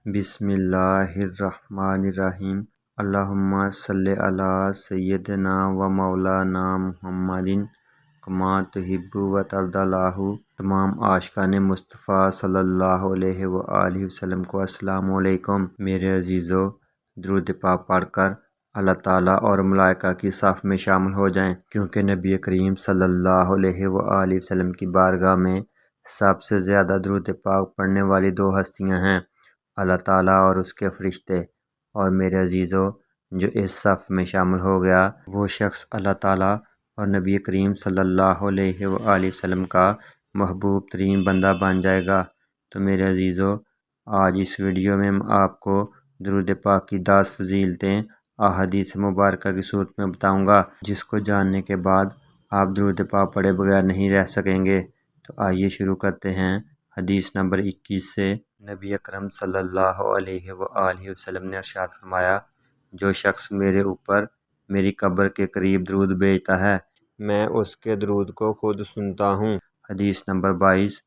بسم اللہ الرحمن الرحیم۔ اللہم صلی علی سیدنا و مولانا محمد کما تحب و ترضی اللہ۔ تمام عاشقان مصطفیٰ صلی اللہ علیہ وآلہ وسلم کو السلام علیکم۔ میرے عزیزو، درود پاک پڑھ کر اللہ تعالیٰ اور ملائکہ کی صف میں شامل ہو جائیں، کیونکہ نبی کریم صلی اللہ علیہ وآلہ وسلم کی بارگاہ میں سب سے زیادہ درود پاک پڑھنے والی دو ہستیاں ہیں، اللہ تعالیٰ اور اس کے فرشتے۔ اور میرے عزیزو، جو اس صف میں شامل ہو گیا وہ شخص اللہ تعالیٰ اور نبی کریم صلی اللہ علیہ وآلہ وسلم کا محبوب ترین بندہ بن جائے گا۔ تو میرے عزیزو، آج اس ویڈیو میں آپ کو درود پاک کی 10 فضیلتیں احادیث مبارکہ کی صورت میں بتاؤں گا، جس کو جاننے کے بعد آپ درود پاک پڑھے بغیر نہیں رہ سکیں گے۔ تو آئیے شروع کرتے ہیں۔ حدیث نمبر 21 سے نبی اکرم صلی اللہ علیہ وآلہ وسلم نے ارشاد فرمایا، جو شخص میرے اوپر میری قبر کے قریب درود بھیجتا ہے، میں اس کے درود کو خود سنتا ہوں۔ حدیث نمبر 22،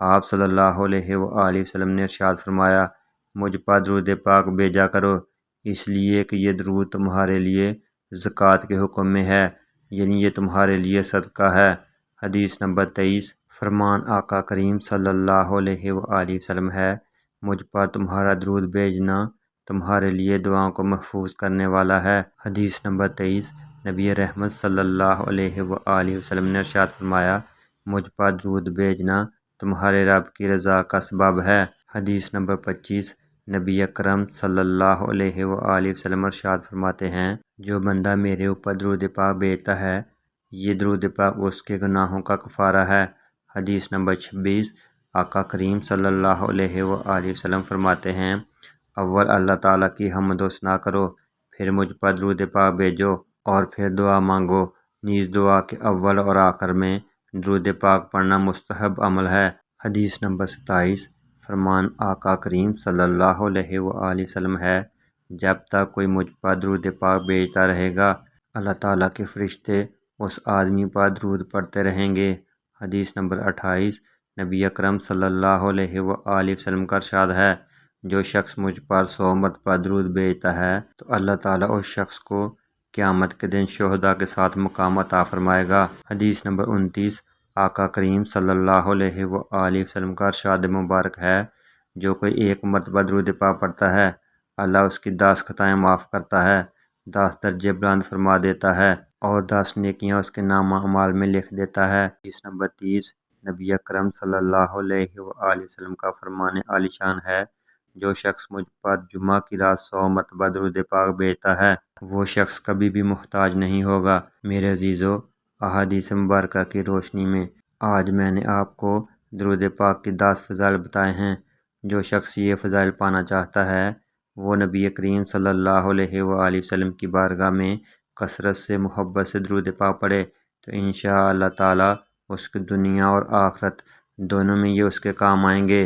آپ صلی اللہ علیہ وآلہ وسلم نے ارشاد فرمایا، مجھ پر درود پاک بھیجا کرو، اس لیے کہ یہ درود تمہارے لیے زکوٰۃ کے حکم میں ہے، یعنی یہ تمہارے لیے صدقہ ہے۔ حدیث نمبر 23، فرمان آقا کریم صلی اللہ علیہ وآلہ وسلم ہے، مجھ پر تمہارا درود بھیجنا تمہارے لیے دعاؤں کو محفوظ کرنے والا ہے۔ حدیث نمبر 23، نبی رحمت صلی اللہ علیہ وآلہ وسلم نے ارشاد فرمایا، مجھ پر درود بھیجنا تمہارے رب کی رضا کا سبب ہے۔ حدیث نمبر 25، نبی اکرم صلی اللہ علیہ وآلہ وسلم ارشاد فرماتے ہیں، جو بندہ میرے اوپر درود پاک بھیجتا ہے، یہ درود پاک اس کے گناہوں کا کفارہ ہے۔ حدیث نمبر 26، آقا کریم صلی اللہ علیہ وآلہ وسلم فرماتے ہیں، اول اللہ تعالیٰ کی حمد و ثنا کرو، پھر مجھ پر درود پاک بھیجو اور پھر دعا مانگو، نیز دعا کے اول اور آخر میں درود پاک پڑھنا مستحب عمل ہے۔ حدیث نمبر 27، فرمان آقا کریم صلی اللہ علیہ وآلہ وسلم ہے، جب تک کوئی مجھ پر درود پاک بھیجتا رہے گا، اللہ تعالیٰ کے فرشتے اس آدمی پر درود پڑھتے رہیں گے۔ حدیث نمبر 28، نبی اکرم صلی اللہ علیہ وآلہ وسلم کا ارشاد ہے، جو شخص مجھ پر 100 مرتبہ درود بھیجتا ہے تو اللہ تعالیٰ اس شخص کو قیامت کے دن شہداء کے ساتھ مقام عطا فرمائے گا۔ حدیث نمبر 29، آقا کریم صلی اللہ علیہ وآلہ وسلم کا ارشاد مبارک ہے، جو کوئی 1 مرتبہ درود پاک پڑھتا ہے، اللہ اس کی 10 خطائیں معاف کرتا ہے، 10 درجے بلند فرما دیتا ہے اور 10 نیکیاں اس کے نامہ اعمال میں لکھ دیتا ہے۔ حدیث نمبر 30، نبی اکرم صلی اللہ علیہ وآلہ وسلم کا فرمان عالی شان ہے، جو شخص مجھ پر جمعہ کی رات 100 مرتبہ درود پاک بھیجتا ہے، وہ شخص کبھی بھی محتاج نہیں ہوگا۔ میرے عزیزو، احادیث مبارکہ کی روشنی میں آج میں نے آپ کو درود پاک کی 10 فضائل بتائے ہیں۔ جو شخص یہ فضائل پانا چاہتا ہے، وہ نبی کریم صلی اللہ علیہ وآلہ وسلم کی بارگاہ میں کثرت سے محبت سے درود پاک پڑھے، تو انشاء اللہ تعالیٰ اس کی دنیا اور آخرت دونوں میں یہ اس کے کام آئیں گے۔